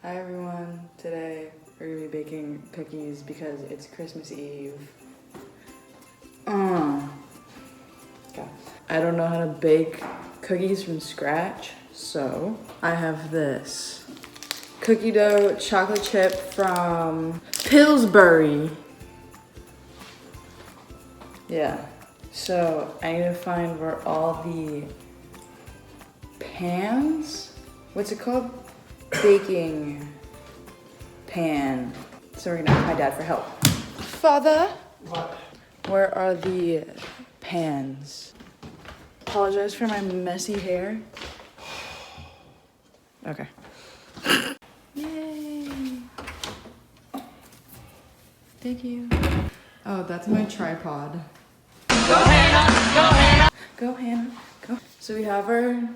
Hi everyone, today we're gonna be baking cookies because it's Christmas Eve. Okay. I don't know how to bake cookies from scratch, so I have this cookie dough chocolate chip from Pillsbury. Yeah, so I need to find where all the pans, what's it called? Baking pan. So we're gonna ask my dad for help. Father? What? Where are the pans? Apologize for my messy hair. Okay. Yay! Thank you. Oh, that's my tripod. Go Hannah! Go Hannah! Go Hannah! Go. So we have our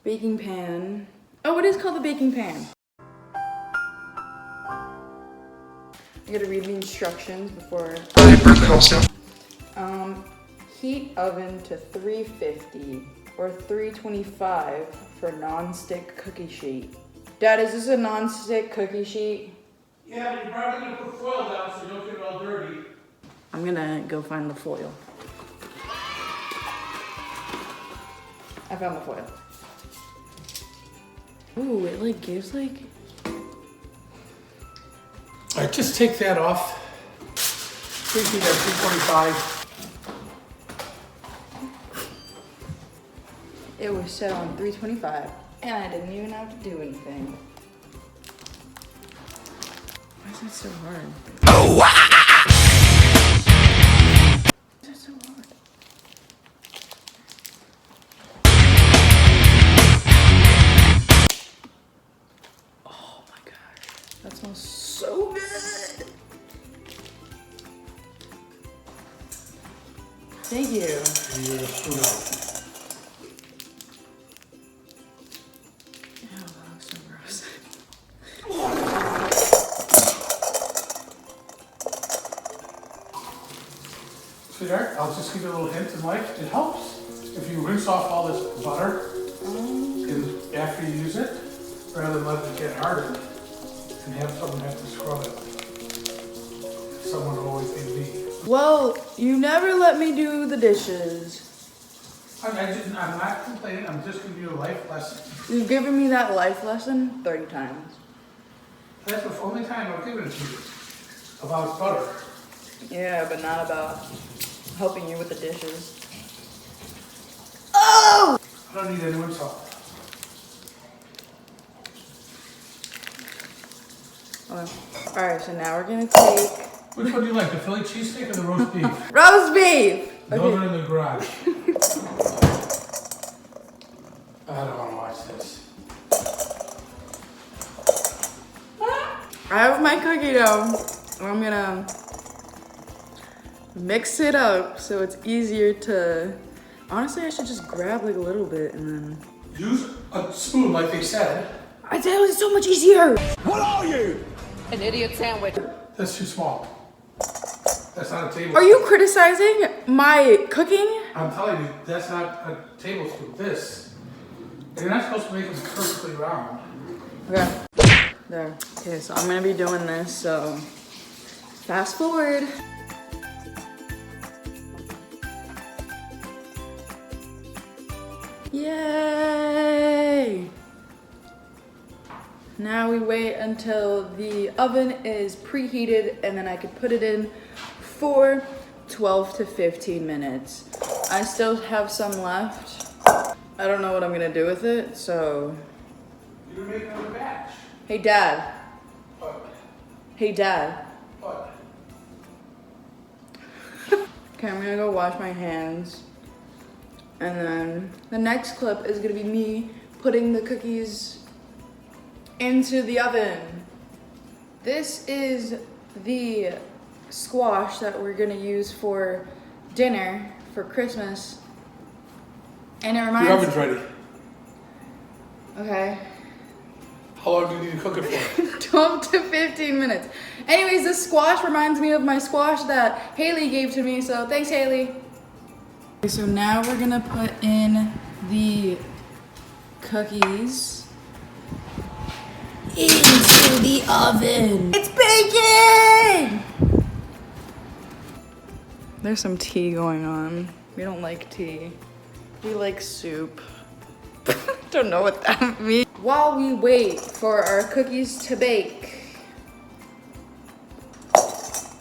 baking pan. Oh, it is called the baking pan. You gotta read the instructions before. Heat oven to 350 or 325 for non-stick cookie sheet. Dad, is this a non-stick cookie sheet? Yeah, but you're probably gonna put foil down so you don't get it all dirty. I'm gonna go find the foil. I found the foil. Ooh, it like gives like. All right, just take that off. Preheat at 225. It was set on 325 and I didn't even have to do anything. Why is that so hard? Why is that so hard? Oh my gosh, that smells so good. Thank you. And you're gonna spoon out. Ew, that looks so gross. Sweetheart, I'll just give you a little hint in life. It helps if you rinse off all this butter after you use it, rather than let it get hardened and have someone have to scrub it. Someone will always be me. Well, you never let me do the dishes. I'm not complaining, I'm just giving you a life lesson. You've given me that life lesson 30 times. That's the only time I've given it to you. About butter. Yeah, but not about helping you with the dishes. Oh! I don't need anyone's help. Okay. Alright, so now we're gonna take Which one do you like, the Philly cheesesteak or the roast beef? roast beef! Those are in the garage. I don't want to watch this. I have my cookie dough. I'm gonna mix it up so it's easier to. Honestly, I should just grab like a little bit and then. Use a spoon like they said. I thought it was so much easier! What are you? An idiot sandwich. That's too small. That's not a tablespoon. Are you criticizing my cooking? I'm telling you, that's not a tablespoon. This. You're not supposed to make them perfectly round. Okay. There. Okay, so I'm gonna be doing this, so fast forward. Yay! Now we wait until the oven is preheated and then I could put it in for 12 to 15 minutes. I still have some left. I don't know what I'm gonna do with it, so. You're making another batch. Hey Dad. What? Hey Dad. What? Okay, I'm gonna go wash my hands. And then the next clip is gonna be me putting the cookies into the oven. This is the squash that we're gonna use for dinner for Christmas. And it reminds Your oven's ready. Okay. How long do you need to cook it for? 12 to 15 minutes. Anyways, this squash reminds me of my squash that Haley gave to me, so thanks, Haley. Okay, so now we're gonna put in the cookies. the oven. It's baking! There's some tea going on. We don't like tea. We like soup. Don't know what that means. While we wait for our cookies to bake,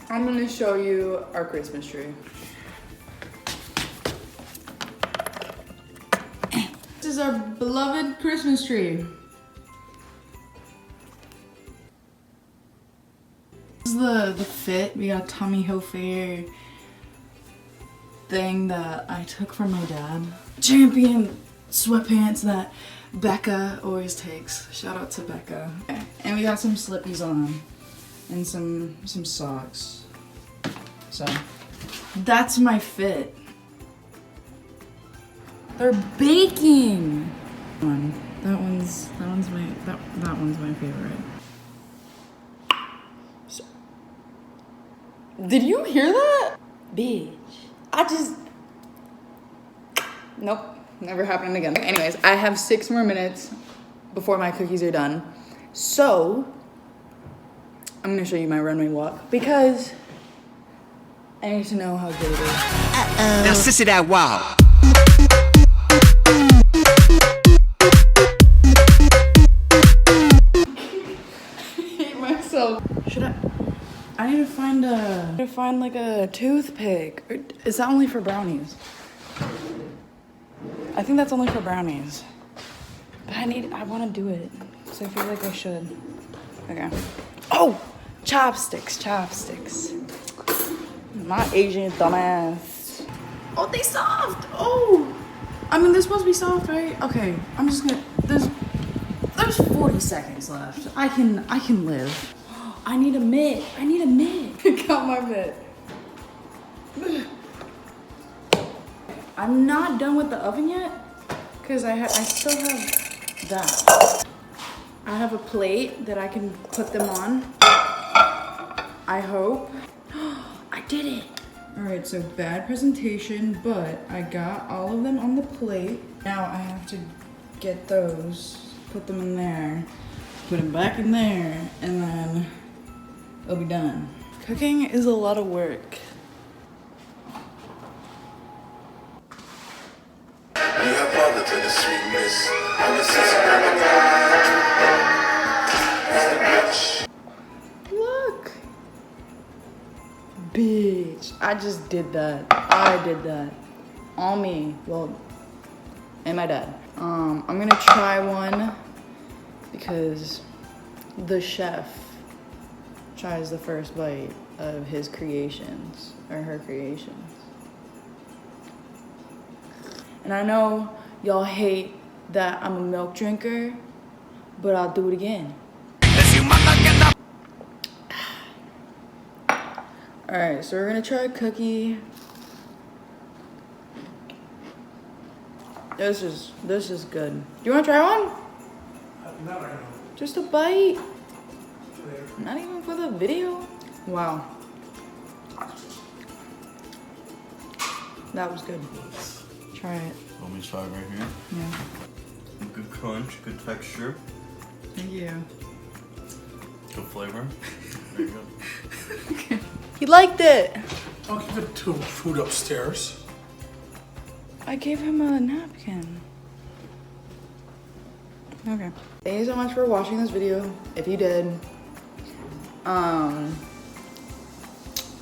I'm gonna show you our Christmas tree. This is our beloved Christmas tree. This is the fit. We got Tommy Hilfiger thing that I took from my dad. Champion sweatpants that Becca always takes. Shout out to Becca. Okay. And we got some slippies on and some socks. So that's my fit. They're baking. That one's my favorite. So, did you hear that? Bitch. Nope, never happened again. Anyways, I have 6 more minutes before my cookies are done. So, I'm gonna show you my runway walk because I need to know how good it is. Now, sissy, that wow. I hate myself. I need to find like a toothpick. Or is that only for brownies? I think that's only for brownies. But I want to do it. So I feel like I should. Okay. Oh! Chopsticks. My Asian dumbass. Oh, they soft! Oh! I mean, they're supposed to be soft, right? Okay, I'm just gonna... There's 40 seconds left. I can live. I need a mitt. I got my mitt. I'm not done with the oven yet, because I still have that. I have a plate that I can put them on. I hope. I did it. All right, so bad presentation, but I got all of them on the plate. Now I have to get those, put them in there, put them back in there, and then it'll be done. Cooking is a lot of work. Look. Bitch, I just did that. I did that. On me. Well, and my dad. I'm gonna try one because the chef tries the first bite of his creations, or her creations. And I know y'all hate that I'm a milk drinker, but I'll do it again. Alright, so we're gonna try a cookie. This is good. Do you wanna try one? Not right now. Just a bite. Later. Not even for the video. Wow. That was good. Try it. Want me to try right here? Yeah. Good crunch, good texture, Thank you. good flavor. There you go. He liked it. I'll give it to food upstairs. I gave him a napkin. Okay. Thank you so much for watching this video. If you did, I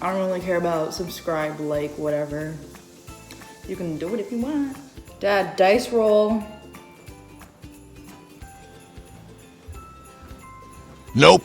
don't really care about subscribe, like, whatever. You can do it if you want. Dad, dice roll. Nope.